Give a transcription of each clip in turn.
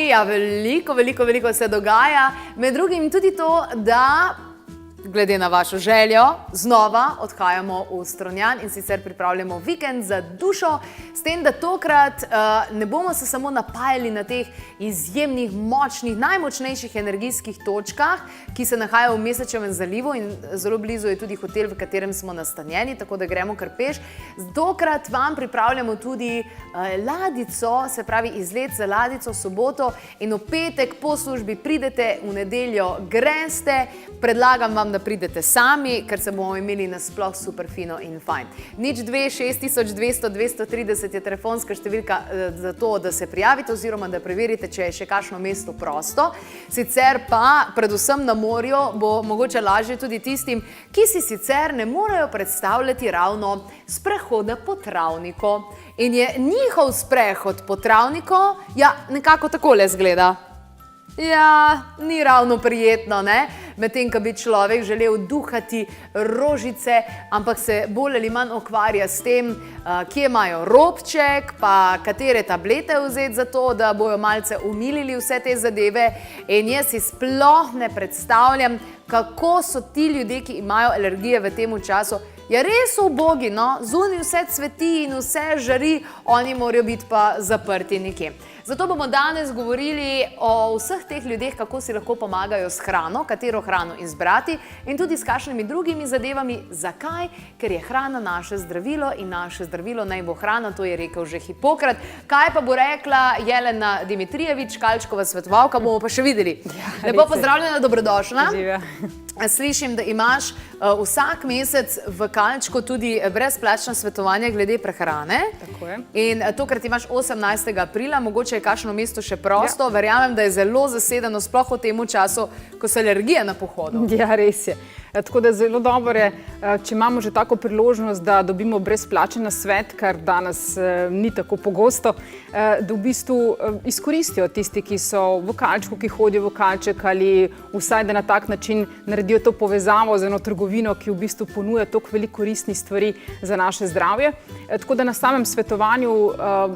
Ja, veliko se dogaja. Med drugim tudi to, da glede na vašo željo, znova odhajamo v Strunjan in sicer pripravljamo vikend za dušo, s tem, da tokrat ne bomo se samo napajali na teh izjemnih, močnih, najmočnejših energijskih točkah, ki se nahajajo v Mesečevem zalivu in zelo blizu je tudi hotel, v katerem smo nastanjeni, tako da gremo kar peš. Tokrat vam pripravljamo tudi ladico, se pravi izlet za ladico v soboto in v petek po službi pridete, v nedeljo greste, predlagam vam, da pridete sami, ker se bomo imeli nasploh super fino in fajn. 026200 je telefonska številka za to, da se prijavite oziroma da preverite, če je še kakšno mesto prosto. Sicer pa, predvsem na morju, bo mogoče lažje tudi tistim, ki si sicer ne morejo predstavljati ravno sprehoda po travniku. In je njihov sprehod po travniku, ja, nekako takole izgleda. Ja, ni ravno prijetno, ne? Medtem, ko bi človek želel duhati rožice, ampak se bolj ali manj ukvarja s tem, kje imajo robček, pa katere tablete vzeti za to, da bojo malce umilili vse te zadeve. In jaz si sploh ne predstavljam, kako so ti ljudje, ki imajo alergije v tem času, ja res ubogi, no? Zunaj vse cveti in vse žari, oni morajo biti pa zaprti nekje. Zato bomo danes govorili o vseh teh ljudeh, kako si lahko pomagajo s hrano, katero hrano izbrati in tudi s kakšnimi drugimi zadevami. Zakaj? Ker je hrana naše zdravilo in naše zdravilo naj bo hrana, to je rekel že Hipokrat. Kaj pa bo rekla Jelena Dimitrijevič, Kalčkova svetovalka, bomo pa še videli. Lepo pozdravljena, dobrodošla. Slišim, da imaš vsak mesec v Kalčku tudi brezplačna svetovanja glede prehrane. Tako je. In tokrat imaš 18. aprila, mogoče je kakšno mesto še prosto. Ja. Verjamem, da je zelo zasedeno, sploh v tem času, ko so alergije na pohodu. Ja, res je. Tako da zelo dobro je, če imamo že tako priložnost, da dobimo brezplačen nasvet, kar danes ni tako pogosto, da v bistvu izkoristijo tisti, ki so v Kalčku, ki hodijo v Kalček ali vsaj, da na tak način naredijo to povezavo z eno trgovino, ki v bistvu ponuja toliko veliko koristnih stvari za naše zdravje. Tako da na samem svetovanju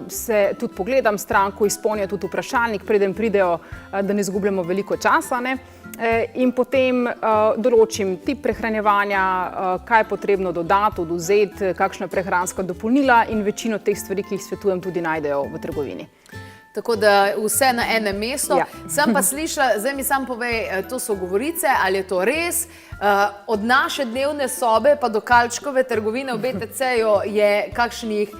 se tudi pogledam stranko, izpolnijo tudi vprašalnik, preden pridejo, da ne izgubljamo veliko časa, ne? In potem določim tip prehranjevanja, kaj je potrebno dodati, odvzeti, kakšna prehranska dopolnila in večino teh stvari, ki jih svetujem, tudi najdejo v trgovini. Tako da vse na enem mestu. Ja. Sem pa slišala, zdaj mi sam povej, to so govorice, ali je to res? Od naše dnevne sobe pa do Kalčkove trgovine v BTC-ju je kakšnih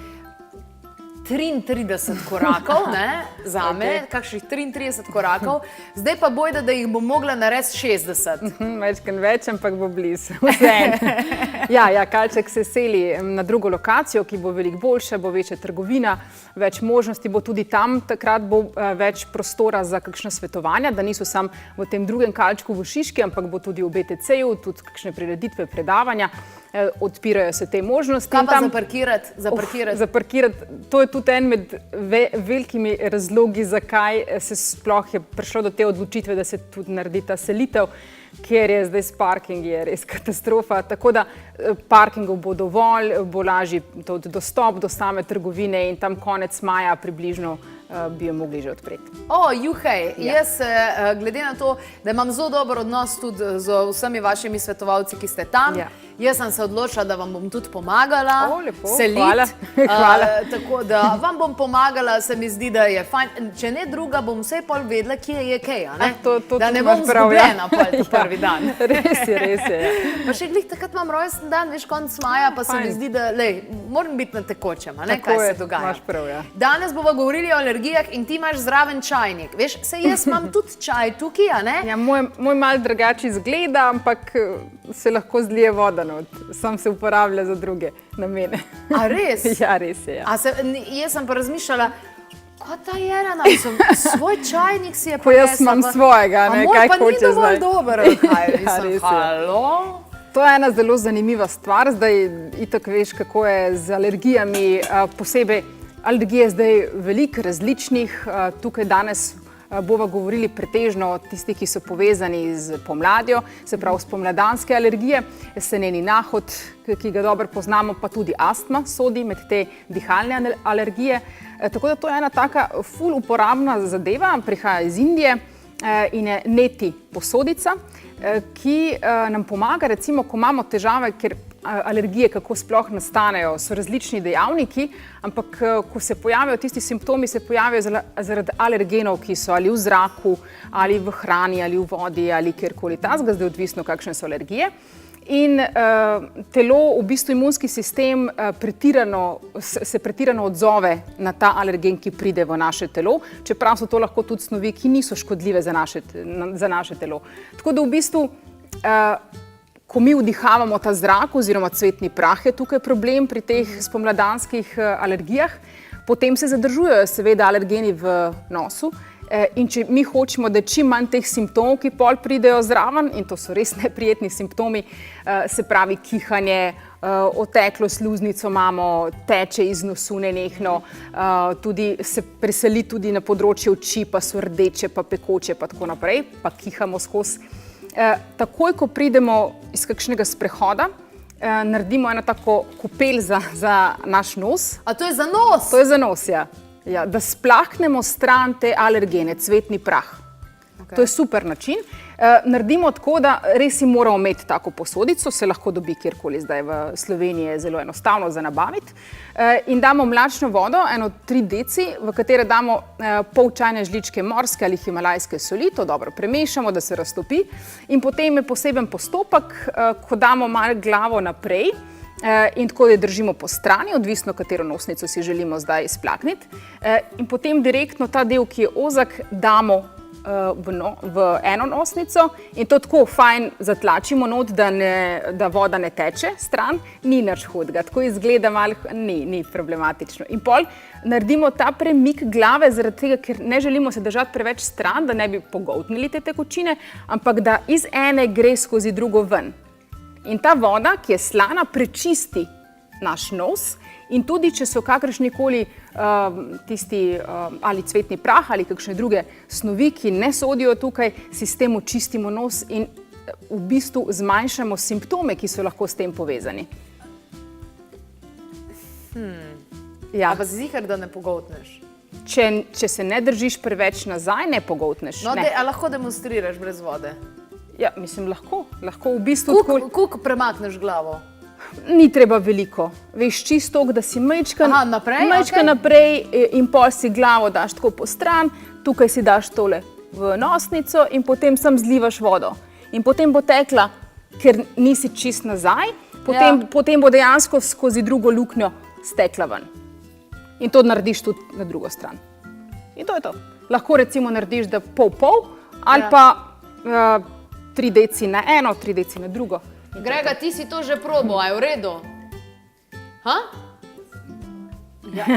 33 korakov, ne, zame, kakšnih 33 korakov, zdaj pa bojda, da jih bo mogla narediti 60. Večkrat več, ampak bo blizu. Ja, Kalček se seli na drugo lokacijo, ki bo veliko boljša, bo večja trgovina, več možnosti bo tudi tam, takrat bo več prostora za kakšna svetovanja, da niso samo v tem drugem Kalčku v Šiški, ampak bo tudi v BTC-ju, tudi kakšne prireditve, predavanja, odpirajo se te možnosti. Kaj pa zaparkirati? Zaparkirati, to je tudi en med velikimi razlogi, zakaj se sploh je prišlo do te odločitve, da se tudi naredi ta selitev, ker je zdaj s parkingi je res katastrofa. Tako da parkingov bo dovolj, bo lažji dostop do same trgovine in tam konec maja približno bi jo mogli že odpreti. Juhej, jaz glede na to, da imam zelo dober odnos tudi z vsemi vašimi svetovalci, ki ste tam, jaz sem se odločila, da vam bom tudi pomagala seliti. Hvala. Tako da vam bom pomagala, se mi zdi, da je fajn. Če ne druga, bom vse pol vedela, kje je kaj, da ne bom zgubljena prvi dan. Res je. Pa še glih takrat imam rojsten dan, veš, konc maja, pa se mi zdi, da moram biti na tekočem, kaj se dogaja. Imaš prav, ja. Danes bova govorili o alergijah in ti imaš zraven čajnik. Veš, se jaz imam tudi čaj tukaj, a ne? Ja, moj malo drugače izgleda, ampak se lahko zlije voda not. Sam se uporablja za druge namene. A res? Ja, res je, ja. Jaz sem pa razmišljala, kaj ta Jelena, svoj čajnik si je prinesla. Jaz imam svojega, ne, kaj hoče zdaj. A moj pa ni dovolj dober, kaj, mislim, halo? To je ena zelo zanimiva stvar, zdaj itak veš, kako je z alergijami, posebej alergije zdaj veliko različnih, tukaj danes bova govorili pretežno o tistih, ki so povezani z pomladjo, se pravi spomladanske alergije, seneni nahod, ki ga dobro poznamo, pa tudi astma sodi med te dihalne alergije. Tako da to je ena taka ful uporabna zadeva, prihaja iz Indije in je neti posodica, ki nam pomaga, recimo, ko imamo težave, ker alergije, kako sploh nastanejo, so različni dejavniki, ampak ko se pojavijo tisti simptomi, se pojavijo zaradi alergenov, ki so ali v zraku, ali v hrani, ali v vodi, ali kjerkoli tasga, zdaj odvisno, kakšne so alergije. In telo, v bistvu imunski sistem, se pretirano odzove na ta alergen, ki pride v naše telo, čeprav so to lahko tudi snovi, ki niso škodljive za naše telo. Tako da v bistvu, ko mi vdihavamo ta zrak oziroma cvetni prah, je tukaj problem pri teh spomladanskih alergijah, potem se zadržujejo seveda alergeni v nosu. In če mi hočemo, da čim manj teh simptomov, ki pol pridejo zraven, in to so res neprijetni simptomi, se pravi kihanje, oteklo sluznico imamo, teče iz nosu nenehno, tudi se preseli tudi na področje oči, pa so rdeče, pa pekoče, pa tako naprej, pa kihamo skozi. Takoj, ko pridemo iz kakšnega sprehoda, naredimo eno tako kopel za naš nos. A to je za nos? To je za nos, ja. Ja, da splahnemo stran te alergene, cvetni prah. Okay. To je super način. Naredimo tako, da res si moramo imeti tako posodico, se lahko dobi kjerkoli, zdaj v Sloveniji je zelo enostavno za nabaviti. In damo mlačno vodo, 3 deci, v katere damo pol čajne žličke morske ali himalajske soli, to dobro premešamo, da se raztopi. In potem je poseben postopek, ko damo malo glavo naprej, in tako jo držimo po strani, odvisno katero nosnico si želimo zdaj izplakniti. In potem direktno ta del, ki je ozak, damo v eno nosnico in to tako fajn zatlačimo not, da voda ne teče stran, ni nič hudega, tako izgleda malo, ni problematično. In pol naredimo ta premik glave zaradi tega, ker ne želimo se držati preveč stran, da ne bi pogoltnili te tekočine, ampak da iz ene gre skozi drugo ven. In ta voda, ki je slana, prečisti naš nos in tudi, če so kakršnikoli tisti ali cvetni prah ali kakšne druge snovi, ki ne sodijo tukaj, si s tem očistimo nos in v bistvu zmanjšamo simptome, ki so lahko s tem povezani. Ja. A pa si ziher, da ne pogoltneš? Če se ne držiš preveč nazaj, ne pogoltneš. No, a lahko demonstriraš brez vode? Ja, mislim, lahko v bistvu... Koliko premakneš glavo? Ni treba veliko. Veš, čisto, da si majčka naprej in pol si glavo daš tako po stran, tukaj si daš tole v nosnico in potem sam zlivaš vodo. In potem bo tekla, ker nisi čist nazaj, potem bo dejansko skozi drugo luknjo stekla ven. In to narediš tudi na drugo stran. In to je to. Lahko recimo narediš, da pol ali pa 3 deci na eno, 3 deci na drugo. Grega, ti si to že probal, a je v redu? Ha?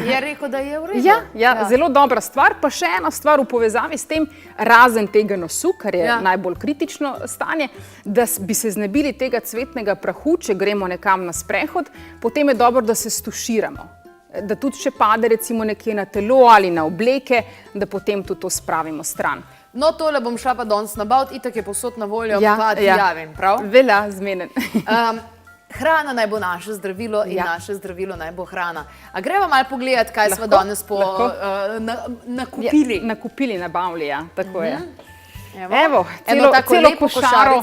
Je rekel, da je v redu? Ja, zelo dobra stvar. Pa še ena stvar v povezavi s tem, razen tega nosu, kar je najbolj kritično stanje, da bi se znebili tega cvetnega prahu, če gremo nekam na sprehod, potem je dobro, da se stuširamo. Da tudi če pade recimo nekje na telo ali na obleke, da potem tudi to spravimo stran. No, tole bom šla pa danes nabaviti, itak je povsod na voljo, pa ti javim, prav? Velja, zmenen. Hrana naj bo naše zdravilo in naše zdravilo naj bo hrana. A greva malo pogledati, kaj smo danes nakupili? Nakupili, nabavili, ja, tako je. Evo, celo košaro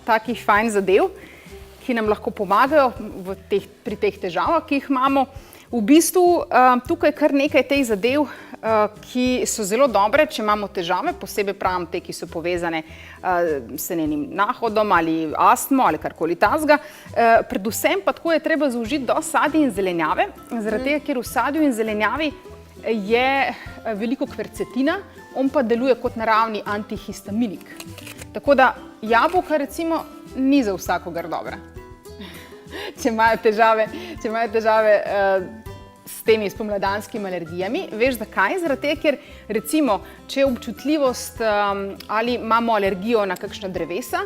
takih fajn zadev, ki nam lahko pomagajo pri teh težavah, ki jih imamo. V bistvu tukaj kar nekaj teh zadev, ki so zelo dobre, če imamo težave, posebej pravim te, ki so povezane s senenim nahodom ali astmo ali karkoli tasga. Predvsem pa tako je treba zaužiti dosti sadja in zelenjave, zaradi tega, ker v sadju in zelenjavi je veliko kvercetina, on pa deluje kot naravni antihistaminik. Tako da jabolka recimo ni za vsakogar dobra. Če imajo težave s temi spomladanskimi alergijami. Veš zakaj? Zaradi tega, ker recimo, če je občutljivost ali imamo alergijo na kakšna drevesa,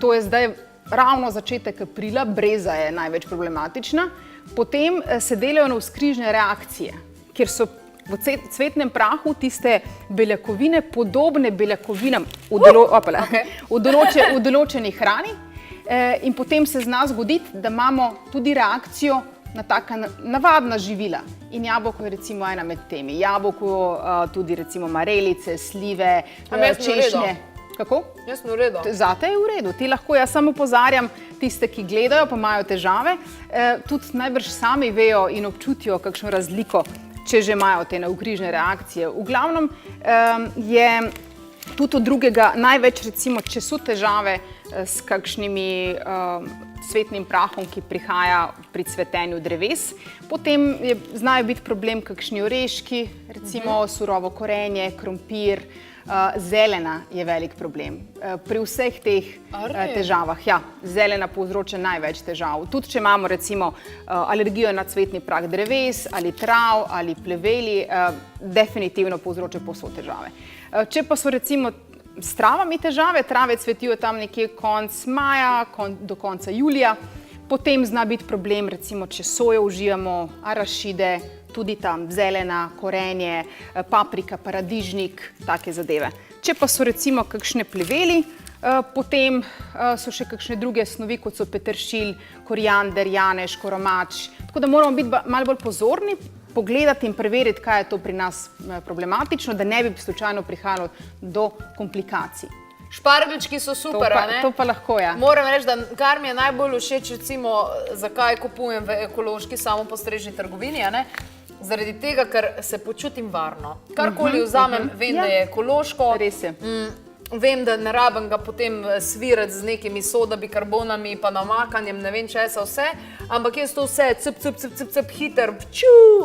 to je zdaj ravno začetek aprila, breza je največ problematična, potem se delajo navzkrižne reakcije, kjer so v cvetnem prahu tiste beljakovine, podobne beljakovinam v določeni hrani. In potem se zna zgoditi, da imamo tudi reakcijo na taka navadna živila. In jabolko je recimo ena med temi. Jabolko, tudi recimo marelice, slive, češnje. Kako? Jaz sem v redu. Zate je v redu. Ti lahko, jaz samo opozarjam tiste, ki gledajo, pa imajo težave, tudi najbrž sami vejo in občutijo kakšno razliko, če že imajo te navkrižne reakcije. V glavnem je tudi od drugega največ, recimo, če so težave s kakšnimi cvetnim prahom, ki prihaja pri cvetenju dreves. Potem znajo biti problem kakšni oreški, recimo surovo korenje, krompir, zelena je velik problem. Pri vseh teh težavah, ja, zelena povzroča največ težav. Tudi če imamo recimo alergijo na cvetni prah dreves ali trav ali pleveli, definitivno povzroča povsod težave. Če pa so recimo s travami težave, trave cvetijo tam nekje konec maja do konca julija, potem zna biti problem recimo, če sojo uživamo, arašide, tudi tam zelena, korenje, paprika, paradižnik, take zadeve. Če pa so recimo kakšne pleveli, potem so še kakšne druge snovi, kot so peteršilj, koriander, janež, koromač. Tako da moramo biti malo bolj pozorni, pogledati in preveriti, kaj je to pri nas problematično, da ne bi slučajno prihajalo do komplikacij. Špargelčki so super, a ne? To pa lahko, ja. Moram reči, da kar mi je najbolj všeč, recimo, zakaj kupujem v ekološki samopostrežni trgovini, a ne? Zaradi tega, ker se počutim varno. Karkoli vzamem, vem, da je ekološko. Res je. Vem, da ne rabim ga potem svirati z nekimi sodabikarbonami pa namakanjem, ne vem česa vse, ampak jaz to vse cp, hiter,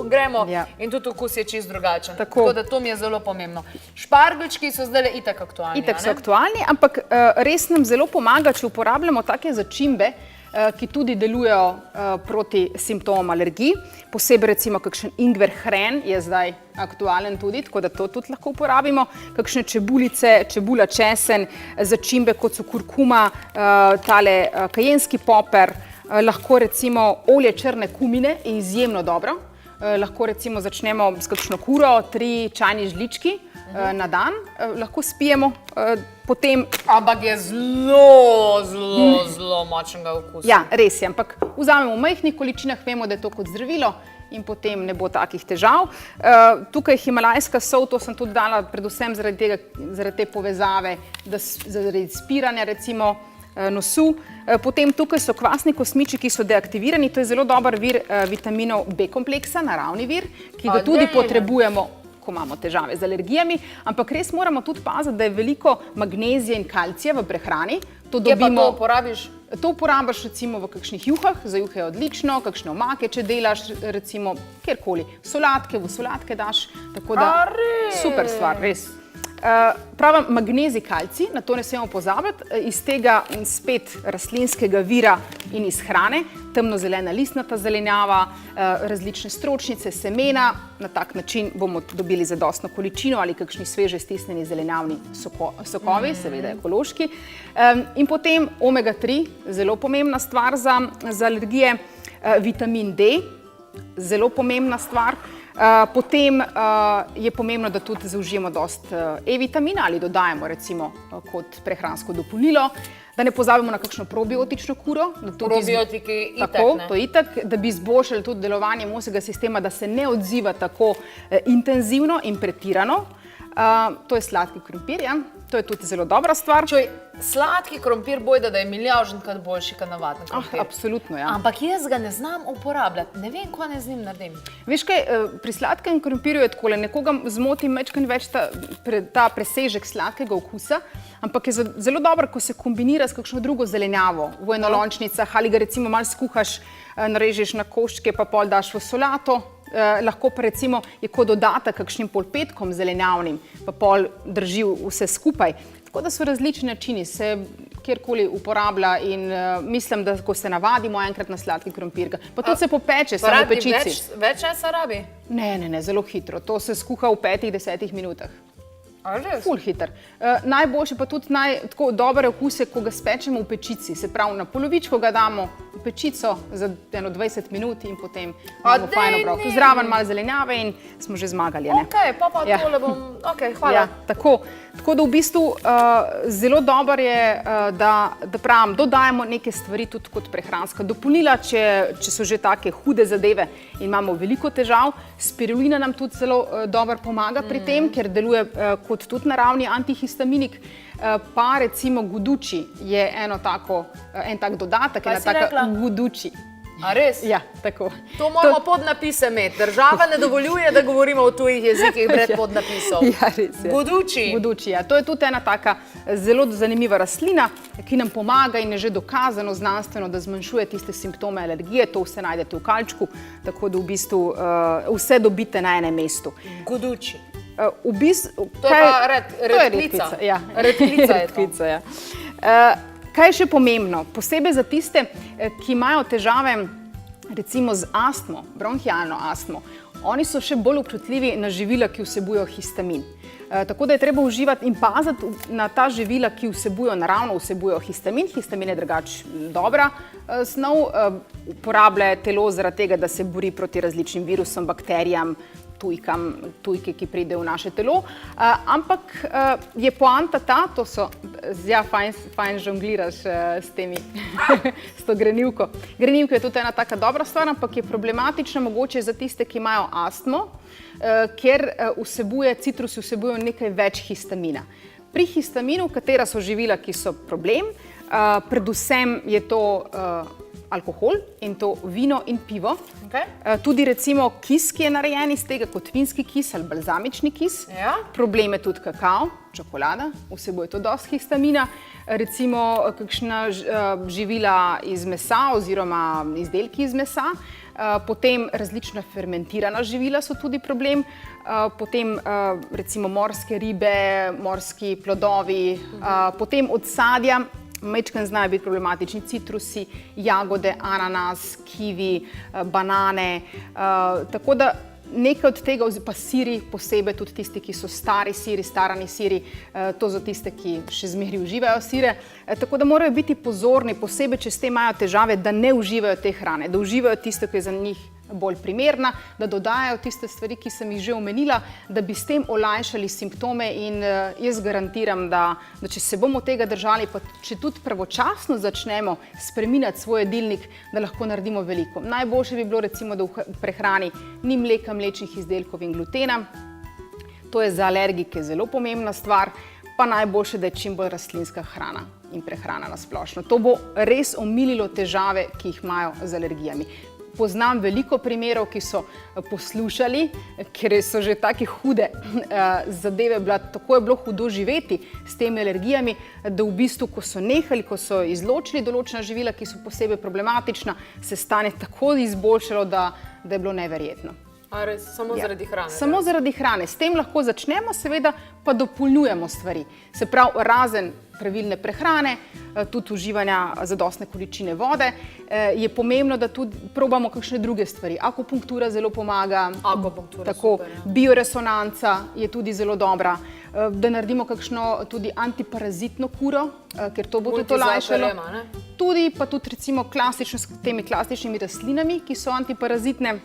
gremo in tudi okus je čisto drugačen. Tako da to mi je zelo pomembno. Špargelčki so zdaj itak aktualni, Itak so aktualni, ampak res nam zelo pomaga, če uporabljamo take začimbe, ki tudi delujejo proti simptomom alergij. Posebej recimo kakšen ingver hren je zdaj aktualen tudi, tako da to tudi lahko uporabimo. Kakšne čebulice, čebula, česen, začimbe kot so kurkuma, tale kajenski poper, lahko recimo olje črne kumine je izjemno dobro. Lahko recimo začnemo s kakšno kuro, 3 čajni žlički na dan, lahko spijemo, potem... Ampak je zelo močnega okusa. Ja, res je, ampak vzamemo v majhnih količinah, vemo, da je to kot zdravilo in potem ne bo takih težav. Tukaj himalajska sol, to sem tudi dala predvsem zaradi te povezave, zaradi spiranja recimo nosu. Potem tukaj so kvasni kosmiči, ki so deaktivirani, to je zelo dober vir vitaminov B kompleksa, naravni vir, ki ga tudi potrebujemo, ko imamo težave z alergijami, ampak res moramo tudi paziti, da je veliko magnezija in kalcija v prehrani. Kje pa to uporabiš? To uporabiš recimo v kakšnih juhah, za juhe je odlično, kakšne omake, če delaš recimo kjerkoli, v solatke daš, tako da super stvar, res. Pravim magnezij, kalcij, na to ne smemo pozabiti, iz tega spet rastlinskega vira in iz hrane, temnozelena listnata zelenjava, različne stročnice, semena, na tak način bomo dobili zadostno količino ali kakšni sveže stisnjeni zelenjavni sokovi, seveda ekološki. In potem omega 3, zelo pomembna stvar za alergije, vitamin D, zelo pomembna stvar. Potem je pomembno, da tudi zaužijemo dosti E-vitamina ali dodajemo recimo kot prehransko dopolnilo, da ne pozabimo na kakšno probiotično kuro. Probiotiki itak, ne? To itak, da bi izboljšali tudi delovanje imunskega sistema, da se ne odziva tako intenzivno in pretirano. To je sladki krompir, ja. To je tudi zelo dobra stvar. Sladki krompir bojda, da je milijardenkrat boljši kot navaden krompir. Absolutno, ja. Ampak jaz ga ne znam uporabljati. Ne vem, kaj naj z njim naredim. Veš kaj, pri sladkem krompirju je takole, nekoga zmoti majčkeno več ta presežek sladkega okusa, ampak je zelo dobro, ko se kombinira s kakšno drugo zelenjavo v enolončnicah ali ga recimo malo skuhaš, narežeš na koščke, pa pol daš v solato. Lahko pa recimo je kot dodatek kakšnim polpetkom zelenjavnim, pa pol drži vse skupaj. Tako da so različni načini, se kjerkoli uporablja in mislim, da ko se navadimo enkrat na sladki krompir, pa tudi se popeče samo v pečici. Več časa rabi? Ne, zelo hitro. To se skuha v 5-10 minutah. A res? Ful hiter. Najboljše pa tudi tako dobre okuse, ko ga spečemo v pečici. Se pravi, na polovičko ga damo v pečico za 20 minut in potem imamo fajn obrok. Zraven malo zelenjave in smo že zmagali. Ok, pa tole bom, ok, hvala. Ja, tako da v bistvu zelo dobro je, da pravim, dodajamo neke stvari tudi kot prehranska dopolnila, če so že take hude zadeve in imamo veliko težav. Spirulina nam tudi zelo dobro pomaga pri tem, ker deluje kot tudi naravni antihistaminik. Pa recimo guduči je en tak dodatek, ena taka guduči. A res? Ja, tako. To moramo podnapise imeti. Država ne dovoljuje, da govorimo o tujih jezikih brez podnapisov. Ja, res je. Guduči. Guduči, ja. To je tudi ena taka zelo zanimiva rastlina, ki nam pomaga in je že dokazano znanstveno, da zmanjšuje tiste simptome alergije. To vse najdete v kalčku, tako da v bistvu vse dobite na enem mestu. Guduči. V bistvu, to je pa redkvica. Ja, redkvica je to. Kaj je še pomembno? Posebej za tiste, ki imajo težave recimo z astmo, bronhialno astmo, oni so še bolj občutljivi na živila, ki vsebujejo histamin. Tako da je treba uživati in paziti na ta živila, ki naravno vsebujejo histamin. Histamin je drugače dobra snov, uporablja telo zaradi tega, da se bori proti različnim virusom, bakterijam, tujke, ki pridejo v naše telo. Ampak je poanta ta, to so, ja, fajn žongliraš s temi, s to grenivko. Grenivka je tudi ena taka dobra stvar, ampak je problematična mogoče za tiste, ki imajo astmo, ker citrusi vsebujejo nekaj več histamina. Pri histaminu, katera so živila, ki so problem, predvsem je to alkohol in to vino in pivo. Okay. Tudi recimo kis, ki je narejen iz tega, kot vinski kis ali balzamični kis. Ja. Problem je tudi kakao, čokolada, vsebuje to dosti histamina. Recimo kakšna živila iz mesa oziroma izdelki iz mesa. Potem različna fermentirana živila so tudi problem. Potem recimo morske ribe, morski plodovi, potem od sadja. Majčkeno znajo biti problematični citrusi, jagode, ananas, kivi, banane. Tako da nekaj od tega, pa siri, posebej tudi tisti, ki so stari siri, starani siri, to za tiste, ki še zmeraj uživajo sire. Tako da morajo biti pozorni, posebej, če s tem imajo težave, da ne uživajo te hrane, da uživajo tisto, ki je za njih bolj primerna, da dodajajo tiste stvari, ki sem jih že omenila, da bi s tem olajšali simptome in jaz garantiram, da če se bomo tega držali, pa če tudi pravočasno začnemo spreminjati svoj jedilnik, da lahko naredimo veliko. Najboljše bi bilo recimo, da v prehrani ni mleka, mlečnih izdelkov in glutena. To je za alergike zelo pomembna stvar, pa najboljše, da je čim bolj rastlinska hrana in prehrana na splošno. To bo res omililo težave, ki jih imajo z alergijami. Poznam veliko primerov, ki so poslušali, ker so že take hude zadeve, tako je bilo hudo živeti s temi alergijami, da v bistvu, ko so nehali, ko so izločili določena živila, ki so posebej problematična, se stanje tako izboljšalo, da je bilo neverjetno. A res, samo zaradi hrane? Samo zaradi hrane. S tem lahko začnemo, seveda pa dopolnjujemo stvari. Se pravi, razen pravilne prehrane, tudi uživanja zadostne količine vode, je pomembno, da tudi probamo kakšne druge stvari. Akupunktura zelo pomaga, tako, bioresonanca je tudi zelo dobra, da naredimo kakšno tudi antiparazitno kuro, ker to bo tudi olajšalo. Tudi recimo s temi klasičnimi rastlinami, ki so antiparazitne.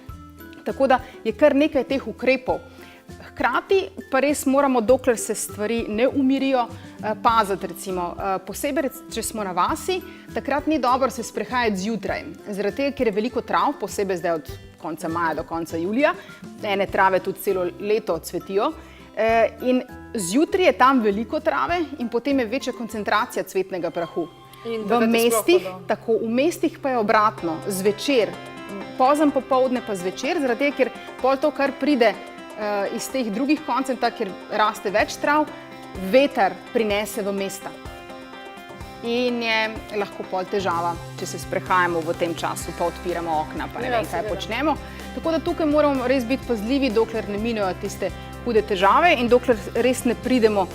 Tako da je kar nekaj teh ukrepov. Hkrati pa res moramo, dokler se stvari ne umirijo, paziti recimo. Posebej, če smo na vasi, takrat ni dobro se sprehajati zjutraj. Zaradi tega, ker je veliko trav, posebej zdaj od konca maja do konca julija. Ene trave tudi celo leto cvetijo. In zjutraj je tam veliko trave in potem je večja koncentracija cvetnega prahu. V mestih pa je obratno, zvečer. Pozem popoldne pa zvečer, zaradi tega, ker pol to, kar pride iz teh drugih koncev, ker raste več trav, veter prinese v mesta. In je lahko pol težava, če se sprehajamo v tem času, pa odpiramo okna, pa ne vem, kaj počnemo. Tako da tukaj moramo res biti pazljivi, dokler ne minejo tiste hude težave in dokler res ne pridemo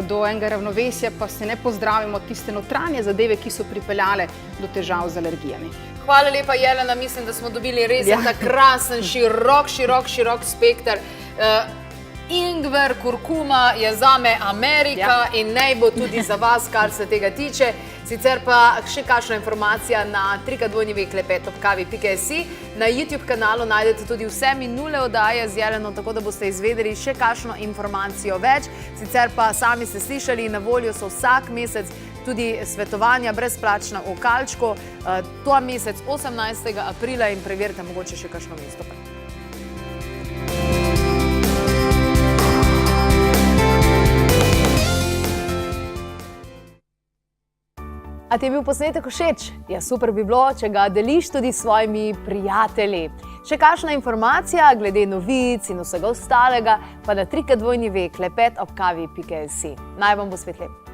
do enega ravnovesja, pa se ne pozdravimo tiste notranje zadeve, ki so pripeljale do težav z alergijami. Hvala lepa, Jelena, mislim, da smo dobili res ta krasen, širok spekter. ingver, kurkuma je zame Amerika in naj bo tudi za vas, kar se tega tiče. Sicer pa še kakšna informacija na www.klepet.kavi.si. Na YouTube kanalu najdete tudi vse minule oddaje z Jeleno, tako da boste izvedeli še kakšno informacijo več. Sicer pa sami ste slišali, na voljo so vsak mesec tudi svetovanja brezplačna v Kalčku. To mesec 18. aprila in preverite mogoče še kakšno mesto. A ti je bil posnetek všeč? Ja, super bi bilo, če ga deliš tudi s svojimi prijatelji. Še kakšna informacija glede novic in vsega ostalega pa na www.klepet.kavi.si. Naj vam bo svet lep.